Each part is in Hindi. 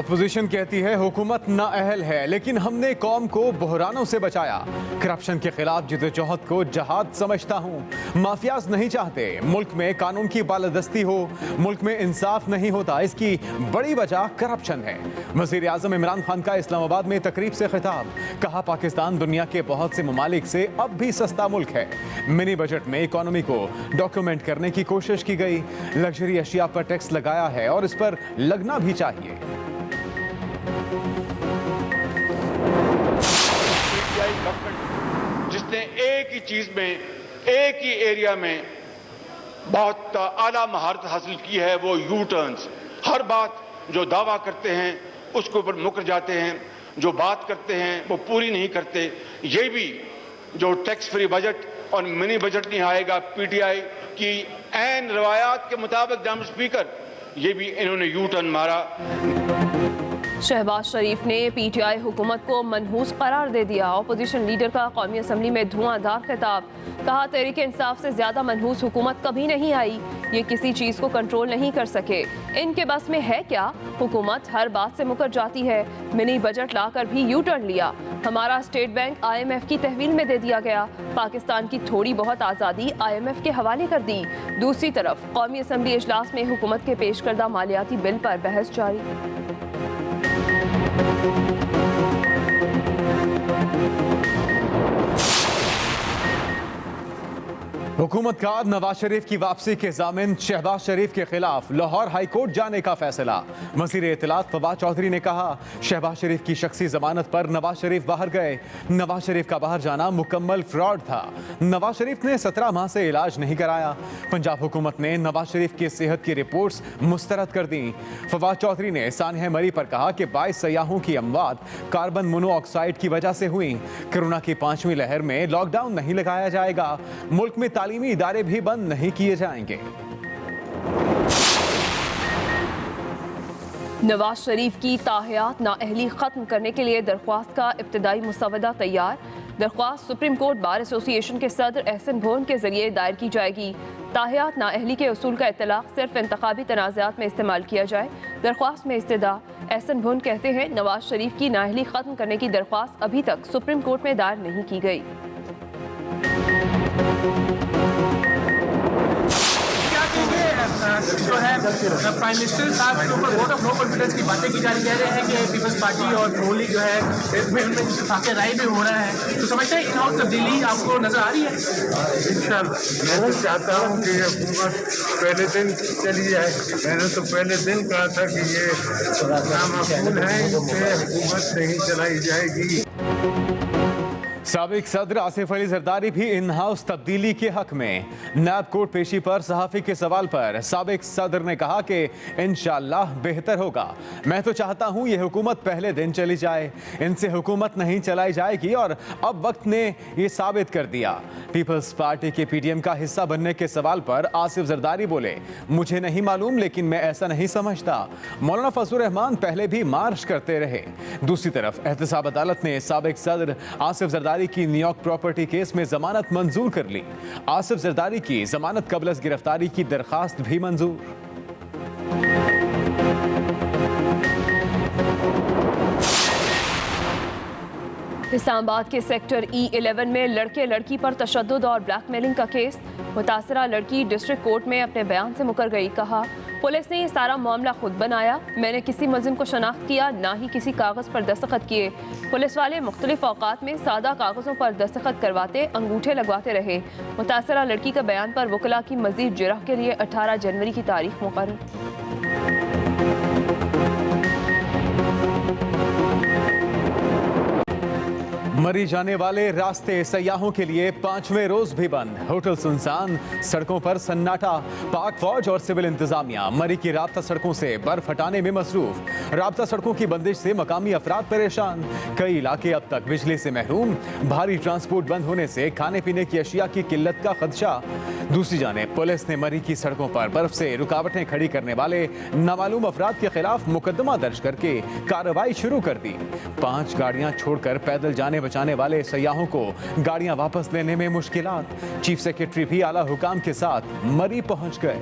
अपोजिशन कहती है हुकूमत नाअहल है, लेकिन हमने कौम को बहरानों से बचाया। करप्शन के खिलाफ जिद्दोजहद को जहाद समझता हूँ। माफियाज नहीं चाहते मुल्क में कानून की बालादस्ती हो, मुल्क में इंसाफ नहीं होता। इसकी बड़ी वजह करप्शन है। वज़ीर आज़म इमरान खान का इस्लामाबाद में तकरीब से खिताब। कहा पाकिस्तान दुनिया के बहुत से ममालिक से अब भी सस्ता मुल्क है। मिनी बजट में इकोनॉमी को डॉक्यूमेंट करने की कोशिश की गई। लग्जरी अशिया पर टैक्स लगाया है और इस पर लगना भी चाहिए। जिसने एक ही चीज में, एक ही एरिया में बहुत आला महारत हासिल की है, वो यू टर्न्स। हर बात जो दावा करते हैं उसके ऊपर मुकर जाते हैं, जो बात करते हैं वो पूरी नहीं करते। ये भी जो टैक्स फ्री बजट और मिनी बजट नहीं आएगा पीटीआई की ऐन रवायात के मुताबिक, जनाब स्पीकर, ये भी इन्होंने यू टर्न मारा। शहबाज शरीफ ने पीटीआई हुकूमत को मनहूस करार दे दिया। अपोजिशन लीडर का कौमी असम्बली में धुआंधार खिताब। कहा तहरीक इंसाफ से ज्यादा मनहूस हुकूमत कभी नहीं आई। ये किसी चीज को कंट्रोल नहीं कर सके। इनके बस में है क्या? हुकूमत हर बात से मुकर जाती है। मिनी बजट लाकर भी यू टर्न लिया। हमारा स्टेट बैंक IMF की तहवील में दे दिया गया। पाकिस्तान की थोड़ी बहुत आज़ादी IMF के हवाले कर दी। दूसरी तरफ कौमी असम्बली इजलास में हुकूमत के पेश करदा मालियाती बिल पर बहस जारी। हुकूमत का नवाज शरीफ की वापसी के जामिन शहबाज शरीफ के खिलाफ लाहौर हाई कोर्ट जाने का फैसला। वज़ीर इत्तलात फवाद चौधरी ने कहा शहबाज शरीफ की शख्सी जमानत पर नवाज शरीफ बाहर गए। नवाज शरीफ का बाहर जाना मुकम्मल फ्रॉड था। नवाज शरीफ ने 17 माह से इलाज नहीं कराया। पंजाब हुकूमत ने नवाज शरीफ की सेहत की रिपोर्ट्स मुस्तरद कर दी। फवाद चौधरी ने सानह मरी पर कहा कि 22 सयाहों की अमवात कार्बन मोनोऑक्साइड की वजह से हुई। कोरोना की 5वीं लहर में लॉकडाउन नहीं लगाया जाएगा। मुल्क में तालीमी इदारे भी बंद नहीं किए जाएंगे। नवाज शरीफ की ताहयात नाअहली खत्म करने के लिए दरख्वास्त का इब्तदाई मुसवदा तैयार। दरख्वास्त सुप्रीम कोर्ट बार एसोसिएशन के सदर एहसन भोन के जरिए दायर की जाएगी। ताहयात नाअहली के उसूल का इतलाक सिर्फ इंतखाबी तनाज़ात में इस्तेमाल किया जाए। दरख्वास्त में इस्तदा एहसन भोन कहते हैं नवाज शरीफ की नाअहली खत्म करने की दरख्वास्त अभी तक सुप्रीम कोर्ट में दायर नहीं की गई। जो है प्राइम मिनिस्टर साहब के ऊपर वोट ऑफ नो कॉन्फिडेंस की बातें की जा रही, कह रहे हैं कि पीपल्स पार्टी और ट्रोली जो है इसमें साके राय भी हो रहा है। तो समझते हैं इन हाउस तब्दीली आपको नजर आ रही है? इंशाल्लाह मैं तो चाहता हूँ कि हुकूमत पहले दिन चली जाए। मैंने तो पहले दिन कहा था कि ये नामाकूल है, इनसे हुकूमत नहीं चलाई जाएगी। साबिक सदर आसिफ अली जरदारी भी इन हाउस तब्दीली के हक में। नायब कोर्ट पेशी पर सहाफ़ी के सवाल पर साबिक सदर ने कहा कि इंशाअल्लाह बेहतर होगा। मैं तो चाहता हूँ ये हुकूमत पहले दिन चली जाए, इनसे हुकूमत नहीं चलाई जाएगी और अब वक्त ने ये साबित कर दिया। पीपल्स पार्टी के PDM का हिस्सा बनने के सवाल पर आसिफ जरदारी बोले मुझे नहीं मालूम, लेकिन मैं ऐसा नहीं समझता। मौलाना फजलुर रहमान पहले भी मार्च करते रहे। दूसरी तरफ एहतसाब अदालत ने साबिक सदर आसिफ जरदारी की न्यूयॉर्क प्रॉपर्टी केस में जमानत मंजूर कर ली। आसिफ जरदारी की जमानत कबल गिरफ्तारी की दरखास्त भी मंजूर। इस्लामाबाद के सेक्टर E11 में लड़के लड़की पर तशद्दुद और ब्लैकमेलिंग का केस। मुतासरा लड़की डिस्ट्रिक्ट कोर्ट में अपने बयान से मुकर गई। कहा पुलिस ने ये सारा मामला खुद बनाया। मैंने किसी मुलजिम को शनाख्त किया, ना ही किसी कागज़ पर दस्तखत किए। पुलिस वाले मुख्तलिफ औकात में सादा कागज़ों पर दस्तखत करवाते, अंगूठे लगवाते रहे। मुतासरा लड़की का बयान पर वकला की मज़ीद जिरह के लिए 18 जनवरी की तारीख मुकर्रर। मरी जाने वाले रास्ते सयाहों के लिए 5वें रोज भी बंद। होटल सुनसान, सड़कों पर सन्नाटा। पाक फौज और सिविल इंतजामिया मरी की राब्ता सड़कों से बर्फ हटाने में मसरूफ। राब्ता सड़कों की बंदिश से मकामी अफराद परेशान। कई इलाके अब तक बिजली से महरूम। भारी ट्रांसपोर्ट बंद होने से खाने पीने की अशिया की किल्लत का खदशा। दूसरी जानिब पुलिस ने मरी की सड़कों पर बर्फ से रुकावटें खड़ी करने वाले नामालूम अफराद के खिलाफ मुकदमा दर्ज करके कार्रवाई शुरू कर दी। 5 गाड़ियां छोड़कर पैदल जाने बचाने वाले सयाहों को गाड़ियां वापस लेने में मुश्किलात। चीफ सेक्रेटरी भी आला हुकाम के साथ मरी पहुंच गए।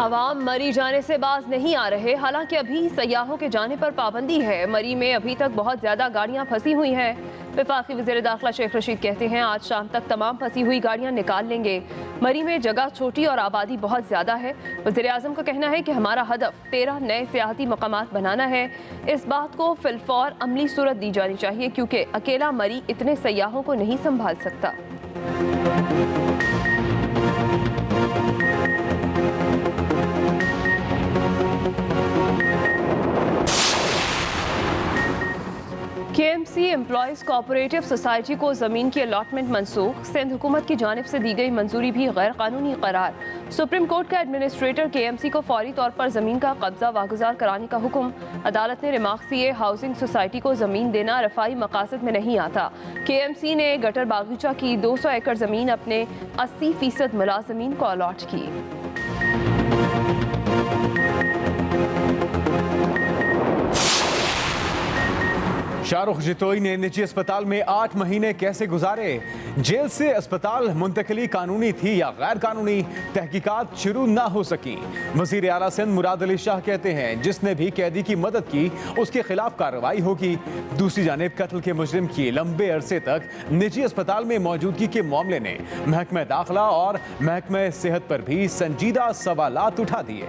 आवाम मरी जाने से बाज नहीं आ रहे। हालांकि अभी सयाहों के जाने पर पाबंदी है। मरी में अभी तक बहुत ज़्यादा गाड़ियां फंसी हुई हैं। वफाकी वज़ीर दाखिला शेख रशीद कहते हैं आज शाम तक तमाम फंसी हुई गाड़ियां निकाल लेंगे। मरी में जगह छोटी और आबादी बहुत ज़्यादा है। वज़ीर आज़म का कहना है कि हमारा हदफ 13 नए सियाहती मकामात बनाना है। इस बात को फिलफौर अमली सूरत दी जानी चाहिए क्योंकि अकेला मरी इतने सयाहों को नहीं संभाल सकता। KMC एम्प्लॉयज़ कोऑपरेटिव सोसाइटी को ज़मीन की अलॉटमेंट मनसूख। सिंध हुकूमत की जानिब से दी गई मंजूरी भी गैर कानूनी करार। सुप्रीम कोर्ट का एडमिनिस्ट्रेटर KMC को फौरी तौर पर ज़मीन का कब्जा वागुजार कराने का हुक्म। अदालत ने रिमार्क किए हाउसिंग सोसाइटी को ज़मीन देना रफाई मकासद में नहीं आता। KMC ने गटर बागीचा की 200 एकड़ ज़मीन अपने 80% मुलाजमीन को अलॉट की। शाहरुख जितोई ने निजी अस्पताल में 8 महीने कैसे गुजारे? जेल से अस्पताल मुंतकली कानूनी थी या गैर कानूनी? तहकीकात शुरू ना हो सकी। वजीर आला सिंध मुराद अली शाह कहते हैं जिसने भी कैदी की मदद की उसके खिलाफ कार्रवाई होगी। दूसरी जानिब कत्ल के मुजरिम की लंबे अरसे तक निजी अस्पताल में मौजूदगी के मामले ने महकमा दाखिला और महकमा सेहत पर भी संजीदा सवालात उठा दिए।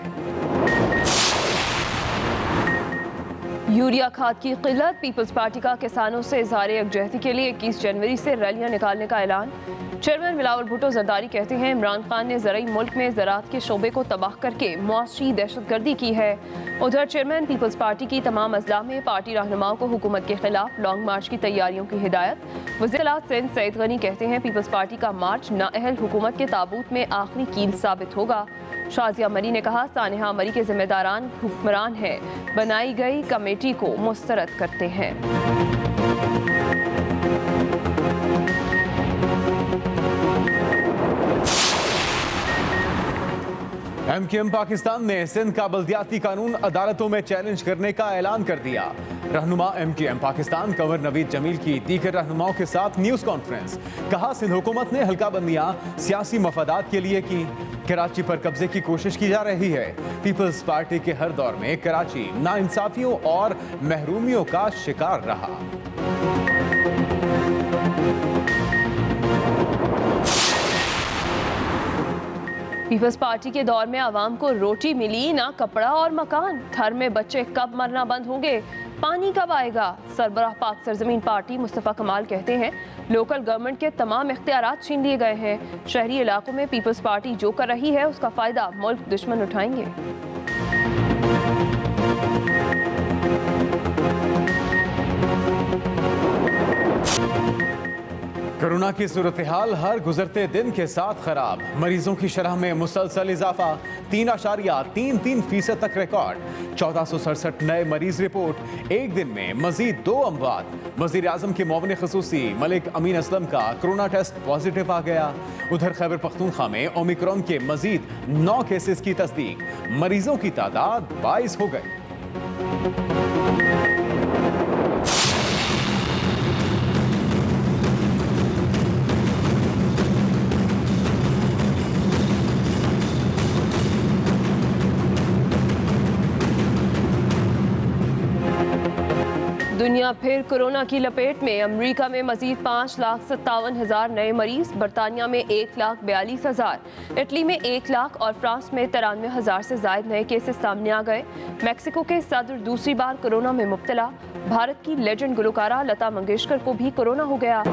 यूरिया खाद की किल्लत। पीपल्स पार्टी का किसानों से इजहार यकजहती के लिए 21 जनवरी से रैलियां निकालने का ऐलान। चेयरमैन बिलावल भुट्टो जरदारी कहते हैं इमरान खान ने ज़राई मुल्क में ज़राअत के शोबे को तबाह करके मुआशी दहशतगर्दी की है। उधर चेयरमैन पीपल्स पार्टी की तमाम अजला में पार्टी रहनुमाओं को हुकूमत के खिलाफ लॉन्ग मार्च की तैयारियों की हिदायत। वज़ीर सिंध सईद गनी कहते हैं पीपल्स पार्टी का मार्च नाअहल हुकूमत के ताबूत में आखिरी कील साबित होगा। शाजिया मरी ने कहा सानिहा मरी के जिम्मेदारान हुक्मरान हैं, बनाई गई कमेटी को मुस्तरद करते हैं। MKM पाकिस्तान ने सिंध का बल्दियाती कानून अदालतों में चैलेंज करने का ऐलान कर दिया। रहनुमा MKM पाकिस्तान कंवर नवीद जमील की दीगर रहनुमाओं के साथ न्यूज कॉन्फ्रेंस। कहा सिंध हुकूमत ने हल्का बंदियां सियासी मफादात के लिए की। कराची पर कब्जे की कोशिश की जा रही है। पीपल्स पार्टी के हर दौर में कराची नाइंसाफियों और महरूमियों का शिकार रहा। पीपल्स पार्टी के दौर में आवाम को रोटी मिली ना कपड़ा और मकान। घर में बच्चे कब मरना बंद होंगे, पानी कब आएगा? सरबराह पाक सरजमीन पार्टी मुस्तफ़ा कमाल कहते हैं लोकल गवर्नमेंट के तमाम इख्तियारात छीन लिए गए हैं। शहरी इलाकों में पीपल्स पार्टी जो कर रही है उसका फ़ायदा मुल्क दुश्मन उठाएंगे। कोरोना की सूरत हाल हर गुजरते दिन के साथ खराब। मरीजों की शरह में मुसलसल इजाफा 3.33% तक रिकॉर्ड। 1467 नए मरीज रिपोर्ट। एक दिन में मजीद 2 अमवात। वज़ीर आज़म के मुआविन ख़ुसूसी मलिक अमीन असलम का कोरोना टेस्ट पॉजिटिव आ गया। उधर खैबर पख्तूनख्वा में ओमिक्रॉन के मजीद 9 केसेस की तस्दीक। मरीजों की तादाद 22 हो गई। दुनिया फिर कोरोना की लपेट में। अमेरिका में मजीद 5,57,000 नए मरीज। बरतानिया में 1,42,000। इटली में 1 लाख और फ्रांस में 93,000 से ज्यादा नए केसेस सामने आ गए। मैक्सिको के सदर दूसरी बार कोरोना में मुब्तला। भारत की लेजेंड गुलकारा लता मंगेशकर को भी कोरोना हो गया।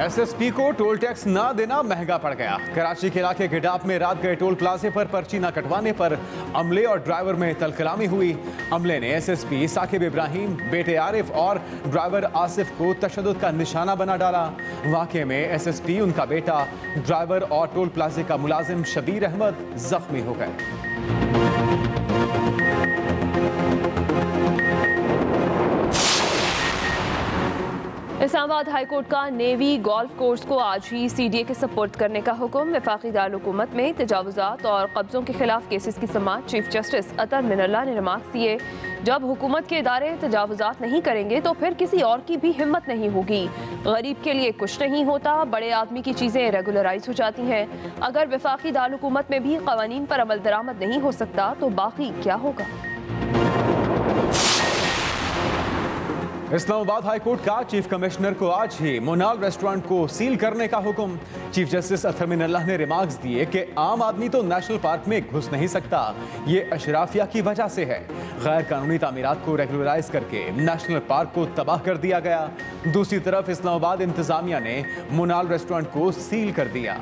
SSP को टोल टैक्स ना देना महंगा पड़ गया। कराची के इलाके गिडाप में रात गए टोल प्लाजे पर पर्ची न कटवाने पर अमले और ड्राइवर में तलकलामी हुई। अमले ने SSP साकिब इब्राहिम, बेटे आरिफ और ड्राइवर आसिफ को तशद्दुद का निशाना बना डाला। वाक़े में SSP, उनका बेटा, ड्राइवर और टोल प्लाजे का मुलाजिम शबीर अहमद जख्मी हो गए। इस्लामाबाद हाई कोर्ट का नेवी गोल्फ कोर्स को आज ही CDA के सपोर्ट करने का हुक्म। वफाकी दारुल-हुकूमत में तजावुजात और कब्जों के खिलाफ केसेस की समाअत चीफ जस्टिस अतर मिनल्ला ने रिमार्क दिए। जब हुकूमत के इदारे तजावुजात नहीं करेंगे तो फिर किसी और की भी हिम्मत नहीं होगी। गरीब के लिए कुछ नहीं होता, बड़े आदमी की चीज़ें रेगुलराइज हो जाती हैं। अगर वफाकी दारुल-हुकूमत में भी कवानीन पर अमल दरामद नहीं हो सकता तो बाकी क्या होगा। इस्लामाबाद हाई कोर्ट का चीफ कमिश्नर को आज ही मोनाल रेस्टोरेंट को सील करने का हुक्म। चीफ जस्टिस अतहर मिनल्लाह ने रिमार्क्स दिए कि आम आदमी तो नेशनल पार्क में घुस नहीं सकता, ये अशराफिया की वजह से है। गैर कानूनी तामीरात को रेगुलराइज करके नेशनल पार्क को तबाह कर दिया गया। दूसरी तरफ इस्लामाबाद इंतजामिया ने मोनाल रेस्टोरेंट को सील कर दिया।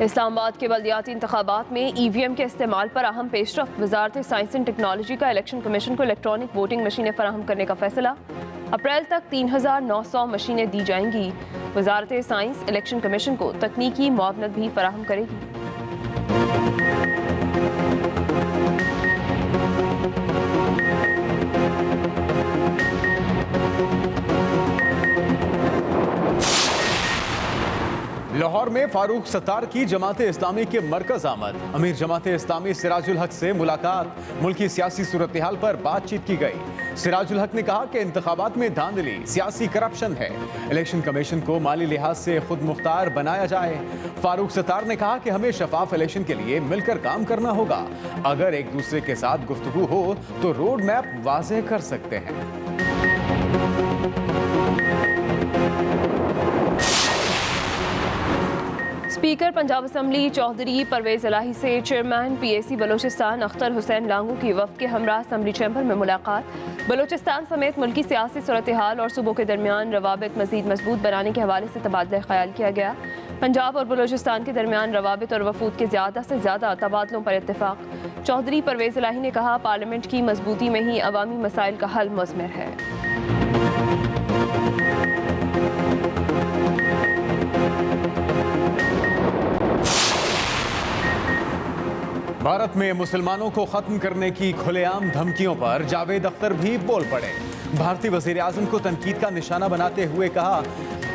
इस्लामाबाद के बल्दियाती इंतखाबात में EVM के इस्तेमाल पर अहम पेशरफ। वजारत साइंस एंड टेक्नोलॉजी का इलेक्शन कमीशन को इलेक्ट्रॉनिक वोटिंग मशीनें फराहम करने का फैसला। अप्रैल तक 3900 मशीनें दी जाएंगी। वजारत साइंस इलेक्शन कमीशन को तकनीकी मुआवनत भी फराहम करेगी। लाहौर में फारूक सत्तार की जमाते इस्लामी के मरकज आमद। अमीर जमाते इस्लामी सिराजुल हक से मुलाकात, मुल्की सियासी सूरत हाल पर बातचीत की गई। सिराजुल हक ने कहा कि इंतखाबात में धांधली सियासी करप्शन है, इलेक्शन कमीशन को माली लिहाज से खुद मुख्तार बनाया जाए। फारूक सत्तार ने कहा कि हमें शफाफ इलेक्शन के लिए मिलकर काम करना होगा। अगर एक दूसरे के साथ गुफ्तगू हो तो रोड मैप वाज़ेह कर सकते हैं। स्पीकर पंजाब असम्बली चौधरी परवेज इलाही से चेयरमैन PAC बलोचिस्तान अख्तर हुसैन लांगू की वफ़द के हमरा असम्बली चैम्बर में मुलाकात। बलोचिस्तान समेत मुल्की सियासी सूरत हाल और सूबों के दरमियान रवाबित मज़ीद मजबूत बनाने के हवाले से तबादला ख्याल किया गया। पंजाब और बलोचिस्तान के दरमियान रवाबित और वफूद के ज़्यादा से ज़्यादा तबादलों पर इत्तेफाक। चौधरी परवेज इलाही ने कहा, पार्लियामेंट की मजबूती में ही अवामी मसाइल का हल मुज़मिर है। भारत में मुसलमानों को खत्म करने की खुलेआम धमकियों पर जावेद अख्तर भी बोल पड़े। भारतीय वज़ीर आज़म को तनकीद का निशाना बनाते हुए कहा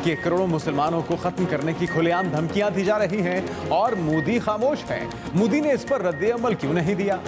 कि करोड़ों मुसलमानों को खत्म करने की खुलेआम धमकियां दी जा रही हैं और मोदी खामोश हैं। मोदी ने इस पर रद्द अमल क्यों नहीं दिया।